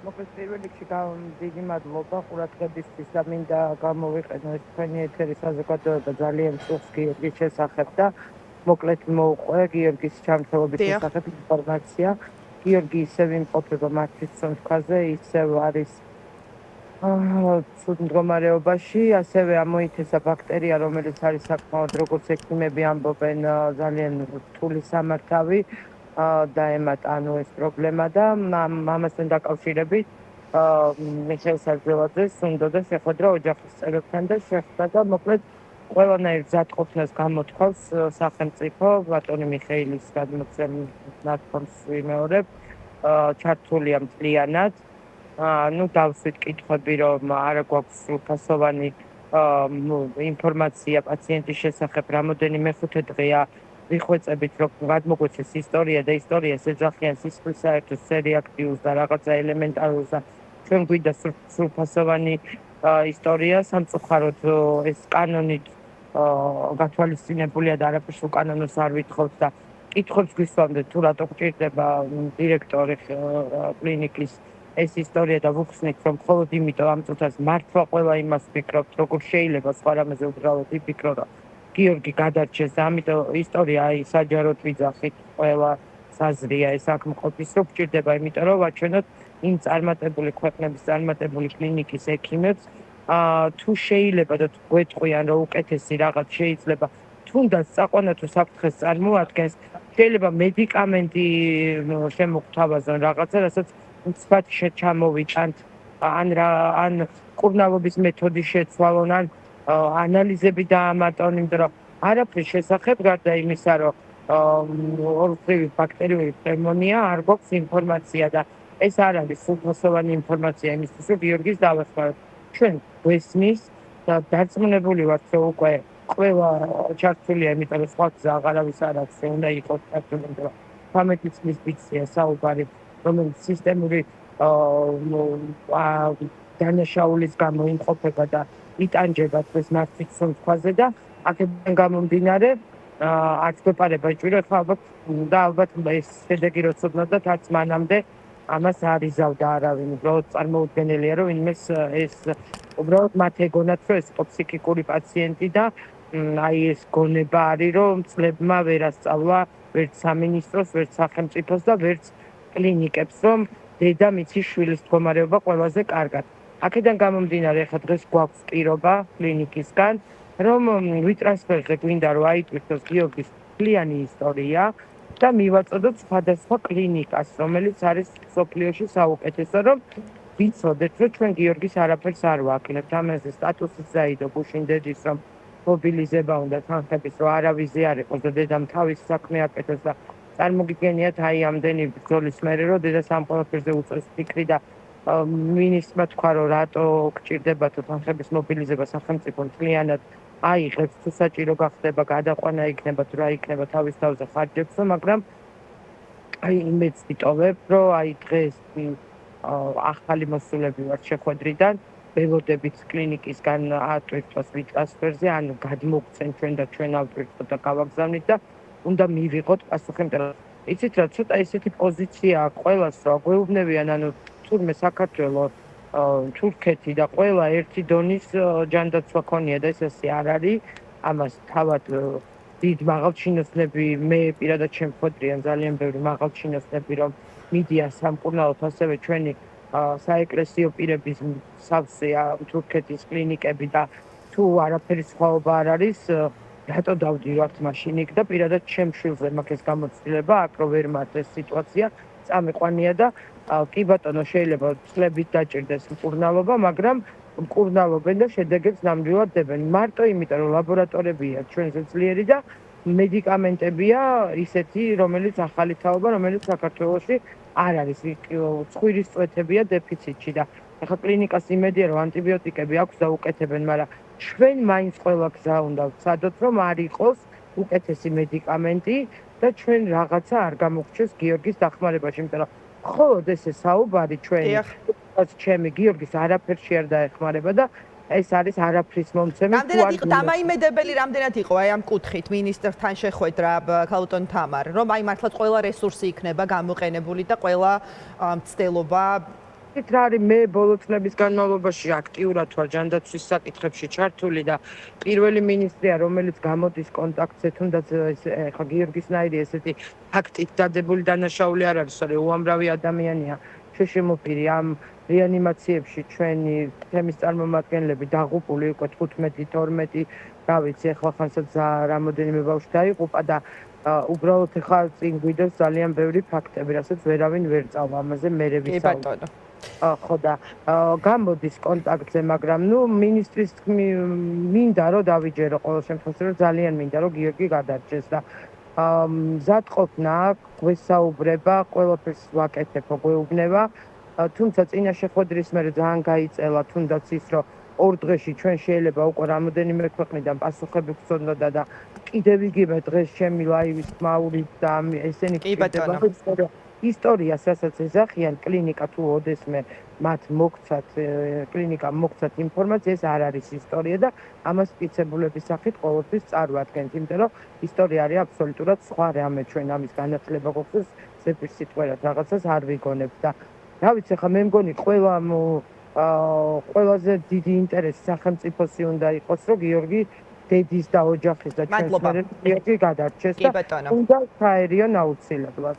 მოკლედ პირველ რიგში დიდი მადლობა ყურადღებისთვის და მინდა გამოვიყენო ეს თქვენი ეთერი საზოგადოება ძალიან წუხს გიორგის შესახებ და მოკლედ მოუყვე გიორგის ჩამწეობის შესახებ ინფორმაცია. გიორგი ისევ იმყოფება მართლის ცუნთქვაზე, ისევ არის ცუდ მდგომარეობაში, ასევე ამოითესა ბაქტერია, რომელიც არის საკმაოდ როგორც ექიმები ამბობენ ძალიან რთული სამართავი და ემატა ანუ ეს პრობლემა და ამასთან დაკავშირებით მიხეილ საძილაძეს უნდოდა შეხვედრა ოჯახის წევრებთან და შეხვდა და მოკლედ ყველანაირ გზადყოფნას გამოთქვავს სახელმწიფო ბატონი მიხეილის გადმოცემას ვიმეორებ ჩართულია მთლიანად ну დავსვით კითხვები რომ არა გვაქვს სრულფასოვანი ინფორმაცია პაციენტის შესახებ რამოდენიმე ხუთე დღეა ვიხვეწებით რომ გადმოგვეცეს ისტორია და ისტორიას ეძახიან სისხლის საერთო სერიაქტიულს და რაღაცა ელემენტარულს და ჩვენ გვინდა სრულფასოვანი ისტორია სამწუხაროდ ეს კანონით გათვალისწინებულია და არაფერს უკანონოს არ ვითხოვთ და კითხვებს გვისვამდეთ თუ რატო გჭირდება დირექტორი კლინიკის ეს ისტორია და ვუხსნით რომ მხოლოდ იმიტომ ამ წუთას მართლა ყველა იმას ფიქრობთ როგორ შეიძლება სხვა რამეზე უბრალოდ იფიქრო რომ გიორგი გადარჩეს და ამიტომ ისტორია აი საჯაროდ ვიძახით ყველა საზრია ეს აქ მყოფის რომ გჭირდება იმიტომ რომ ვაჩვენოთ იმ წარმატებული ქვეყნების წარმატებული კლინიკის ექიმებს თუ შეიძლება და თუ გვეტყვიან რომ უკეთესი რაღაც შეიძლება თუნდაც წაყვანა თუ საფრთხეს წარმოადგენს შეიძლება მედიკამენტი შემოგთავაზონ რაღაცა რასაც სპატში ჩამოვიტანთ ან კურნალობის მეთოდი შეცვალონ ან ანალიზები დაამატონ იმიტომ რომ არაფრის შესახებ გარდა იმისა რომ ორთრივი ბაქტერიული პნევმონია არ გვაქვს ინფორმაცია და ეს არ არის სრულფასოვანი ინფორმაცია იმისთვის რომ გიორგის დავეხმაროთ ჩვენ გვესმის და დარწმუნებული ვართ რომ უკვე ყველა ჩართულია იმიტომ რომ სხვა გზა აღარავის არ აქვს უნდა იყოს ჩართული იმიტომ რომ 13 წლის ბიძია საუბარი რომელიც სისტემური დანაშაულის გამო იმყოფება და იტანჯება დღეს მართლის ცუნთქვაზე და აქედან გამომდინარე არც გვეპარება ჭირო ხა ალბათ ეს შედეგი რო ცოდნოდათ არც მანამდე ამას არ იზავდა არავინ უბრალოდ წარმოუდგენელია რომ ვინმეს ეს უბრალოდ მათ ეგონათ რომ ეს იყო ფსიქიკური პაციენტი და აი ეს გონება არის რომ წლებმა ვერ ასწავლა ვერც სამინისტროს ვერც სახელმწიფოს და ვერც კლინიკებს რომ დედა მიცის შვილის მდგომარეობა ყველაზე კარგად. აქედან გამომდინარე ხა დღეს გვაქვს პირობა კლინიკისგან რომ ვიტრანსფერზე გვინდა რომ აიტვირთოს გიორგის მთლიანი ისტორია და მივაწოდოთ სხვადასხვა კლინიკას რომელიც არის სოფლიოში საუკეთესო რომ ვიცოდეთ რომ ჩვენ გიორგის არაფერს არ ვაკლებთ ამაზე სტატუსის დაიდო გუშინ დედის რომ მობილიზება უნდა თანხების რომ არავიზე არ იყოს და დედამ თავის საქმე აკეთოს და წარმოგიდგენიათ აი ამდენი ბრძოლის მერე რომ დედას ამ ყველაფერზე უწევს ფიქრი და მინისტრმა თქვა რომ რატო გჭირდებათ თანხების მობილიზება სახელმწიფო მთლიანად აიღებს თუ საჭირო გახდება გადაყვანა იქნება თუ რა იქნება თავის თავზე ხარჯებსო მაგრამ აი იმეც ვიტოვებ რომ აი დღეს ახალი მოსულები ვართ შეხვედრიდან ველოდებით კლინიკისგან ატვირთოს ვიტრანსფერზე ანუ გადმოგცენ ჩვენ და ჩვენ ავტვირთოთ და გავაგზავნით და უნდა მივიღოთ პასუხი მაგრამ იცით რა ცოტა ესეთი პოზიცია აქვს ყველას რომ გვეუბნებიან ანუ თურმე საქართველოს თურქეთი და ყველა ერთი დონის ჯანდაცვა ქონია და ეს ასე არ არის ამას თავად დიდ მაღალჩინოსნები მე პირადად შემხვედრიან ძალიან ბევრი მაღალჩინოსნები რომ მიდიან სამკურნალოდ ასევე ჩვენი საეკლესიო პირების სავსეა თურქეთის კლინიკები და თუ არაფერი სხვაობა არ არის რატო დავდივართ მაშინ იქ და პირადად ჩემ შვილზე მაქვს ეს გამოცდილება აქ რო ვერ მარტეს სიტუაცია წამიყვანია და კი ბატონო შეიძლება წლებით დაჭირდეს მკურნალობა მაგრამ მკურნალობენ და შედეგებს ნამდვილად დებენ მარტო იმიტომ რომ ლაბორატორიებია ჩვენზე ძლიერი და მედიკამენტებია ისეთი რომელიც ახალი თაობა რომელიც საქართველოში არ არის ცხვირის წვეთებია დეფიციტში და ახლა კლინიკას იმედია რომ ანტიბიოტიკები აქვს და უკეთებენ მაგრამ ჩვენ მაინც ყველა გზა უნდა ვცადოთ რომ არ იყოს უკეთესი მედიკამენტი და ჩვენ რაღაცა არ გამოგრჩეს გიორგის დახმარებაში იმიტომ რომ მხოლოდ ესე საუბარი ჩვენი ჩემი გიორგის არაფერში არ დაეხმარება და ეს არის არაფრის მომცემი რამდენად იყო დამაიმედებელი რამდენად იყო აი ამ კუთხით მინისტრთან შეხვედრა ქალბატონ თამარ რომ აი მართლაც ყველა რესურსი იქნება გამოყენებული და ყველა მცდელობა ის რა არის მე ბოლო წლების განმავლობაში აქტიურად ვარ ჯანდაცვის საკითხებში ჩართული და პირველი მინისტრია რომელიც გამოდის კონტაქტზე თუნდაც ხა გიორგისნაირი ესეთი ფაქტით დადებული დანაშაული არ არის, სწორედ უამრავი ადამიანია შეშემოფილი ამ რეანიმაციებში ჩვენი თემის წარმომადგენლები დაღუპული უკვე 15-12 რა ვიცი ახლა ხანსაც რამოდენიმე ბავშვი დაიღუპა და უბრალოდ ახლა წინ გვიდევს ძალიან ბევრი ფაქტები, რასაც ვერავინ ვერ წავა ამაზე მერე კი ვისაუბრებ. ბატონო. ხო და გამოდის კონტაქტზე, მაგრამ ნუ მინისტრის მინდა რომ დავიჯერო ყოველ შემთხვევაში რომ ძალიან მინდა რომ გიორგი გადარჩეს და მზადყოფნა აქვს, გვესაუბრება, ყველაფერს ვაკეთებ, გვეუბნება. თუმცა წინა შეხვედრის მერე ძალიან გაიწელა თუნდაც ის რომ ორ დღეში ჩვენ შეიძლება უკვე რამოდენიმე ქვეყნიდან პასუხები გვცოდნოდა და კიდევ იგივე დღეს ჩემი ლაივის მაურით და ესენი კი ბატონო. ისტორიას რასაც ეძახიან კლინიკა თუ ოდესმე მათ მოგცათ კლინიკამ მოგცათ ინფორმაცია ეს არ არის ისტორია და ამას მტკიცებულების სახით ყოველთვის წარვადგენთ, იმიტომ რომ ისტორია არის აბსოლუტურად სხვა რამე ჩვენ ამის განათლება გვაქვს ზეპირ სიტყვერად რაღაცას არ ვიგონებთ და რა ვიცი ხა მე მგონი ყველაზე დიდი ინტერესი სახელმწიფოსი უნდა იყოს რომ გიორგი დედის და ოჯახის და ჩვენს მერე გიორგი გადარჩეს და უნდა ჩაერიონ აუცილებლად.